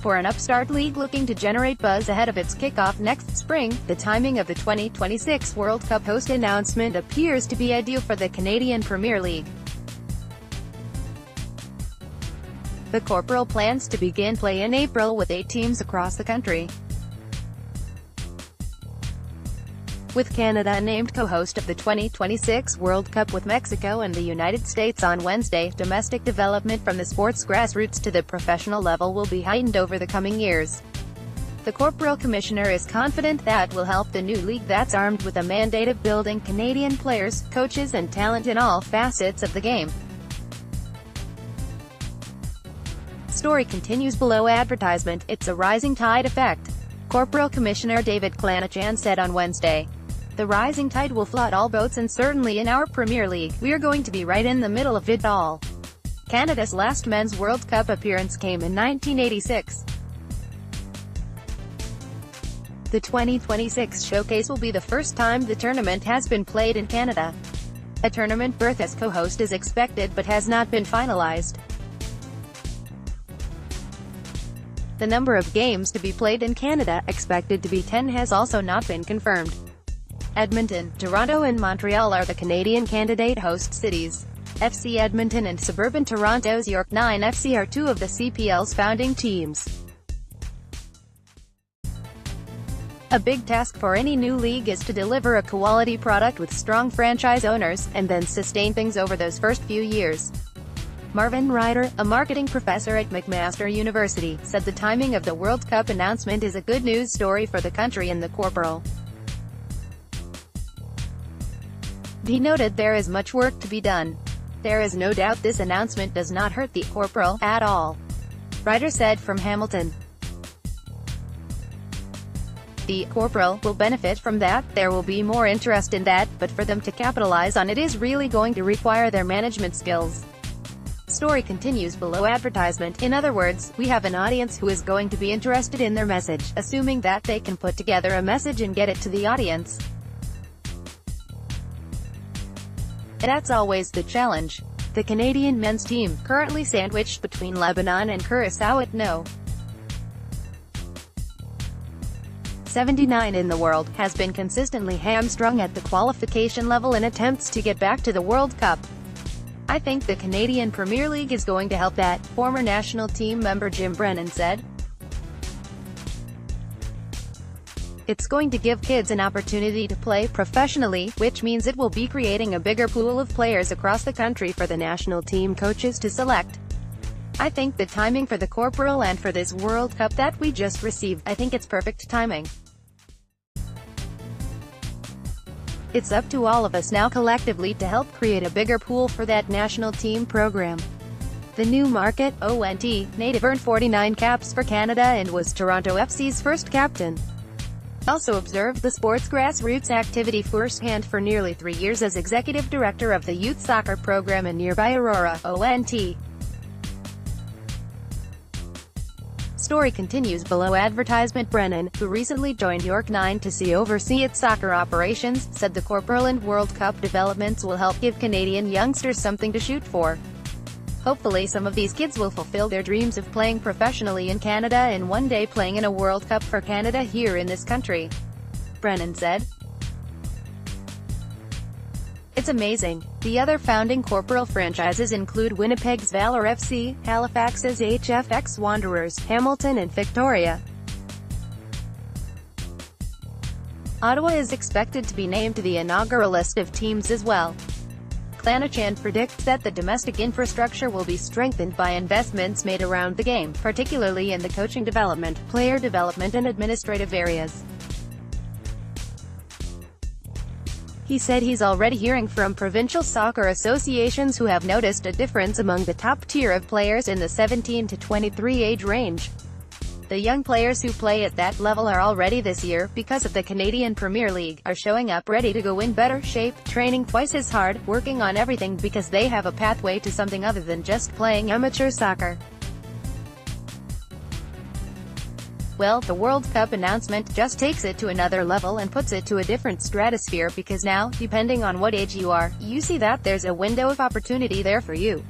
For an upstart league looking to generate buzz ahead of its kickoff next spring, the timing of the 2026 World Cup host announcement appears to be ideal for the Canadian Premier League. The Corporal plans to begin play in April with 8 teams across the country, with Canada named co-host of the 2026 World Cup with Mexico and the United States on Wednesday. Domestic development from the sport's grassroots to the professional level will be heightened over the coming years. The Corporal Commissioner is confident that will help the new league that's armed with a mandate of building Canadian players, coaches and talent in all facets of the game. Story continues below advertisement. It's a rising tide effect, Corporal Commissioner David Clanachan said on Wednesday. The rising tide will flood all boats, and certainly in our Premier League, we're going to be right in the middle of it all. Canada's last Men's World Cup appearance came in 1986. The 2026 showcase will be the first time the tournament has been played in Canada. A tournament berth as co-host is expected but has not been finalized. The number of games to be played in Canada, expected to be 10, has also not been confirmed. Edmonton, Toronto and Montreal are the Canadian candidate host cities. FC Edmonton and suburban Toronto's York 9 FC are two of the CPL's founding teams. A big task for any new league is to deliver a quality product with strong franchise owners, and then sustain things over those first few years. Marvin Ryder, a marketing professor at McMaster University, said the timing of the World Cup announcement is a good news story for the country and the Corporal. He noted there is much work to be done. There is no doubt this announcement does not hurt the Corporal at all, Ryder said from Hamilton. The Corporal will benefit from that, there will be more interest in that, but for them to capitalize on it is really going to require their management skills. Story continues below advertisement. In other words, we have an audience who is going to be interested in their message, assuming that they can put together a message and get it to the audience. That's always the challenge. The Canadian men's team, currently sandwiched between Lebanon and Curaçao at No. 79 in the world, has been consistently hamstrung at the qualification level in attempts to get back to the World Cup. I think the Canadian Premier League is going to help that, former national team member Jim Brennan said. It's going to give kids an opportunity to play professionally, which means it will be creating a bigger pool of players across the country for the national team coaches to select. I think the timing for the Corporal and for this World Cup that we just received, I think it's perfect timing. It's up to all of us now collectively to help create a bigger pool for that national team program. The new market, ONT, native earned 49 caps for Canada and was Toronto FC's first captain. Also observed the sport's grassroots activity firsthand for nearly 3 years as executive director of the youth soccer program in nearby Aurora, ONT. Story continues below advertisement. Brennan, who recently joined York 9 to oversee its soccer operations, said the Corporal and World Cup developments will help give Canadian youngsters something to shoot for. Hopefully some of these kids will fulfill their dreams of playing professionally in Canada and one day playing in a World Cup for Canada here in this country, Brennan said. It's amazing. The other founding Corporal franchises include Winnipeg's Valor FC, Halifax's HFX Wanderers, Hamilton and Victoria. Ottawa is expected to be named to the inaugural list of teams as well. Clanachan predicts that the domestic infrastructure will be strengthened by investments made around the game, particularly in the coaching development, player development and administrative areas. He said he's already hearing from provincial soccer associations who have noticed a difference among the top tier of players in the 17 to 23 age range. The young players who play at that level are already this year, because of the Canadian Premier League, are showing up ready to go in better shape, training twice as hard, working on everything because they have a pathway to something other than just playing amateur soccer. Well, the World Cup announcement just takes it to another level and puts it to a different stratosphere because now, depending on what age you are, you see that there's a window of opportunity there for you.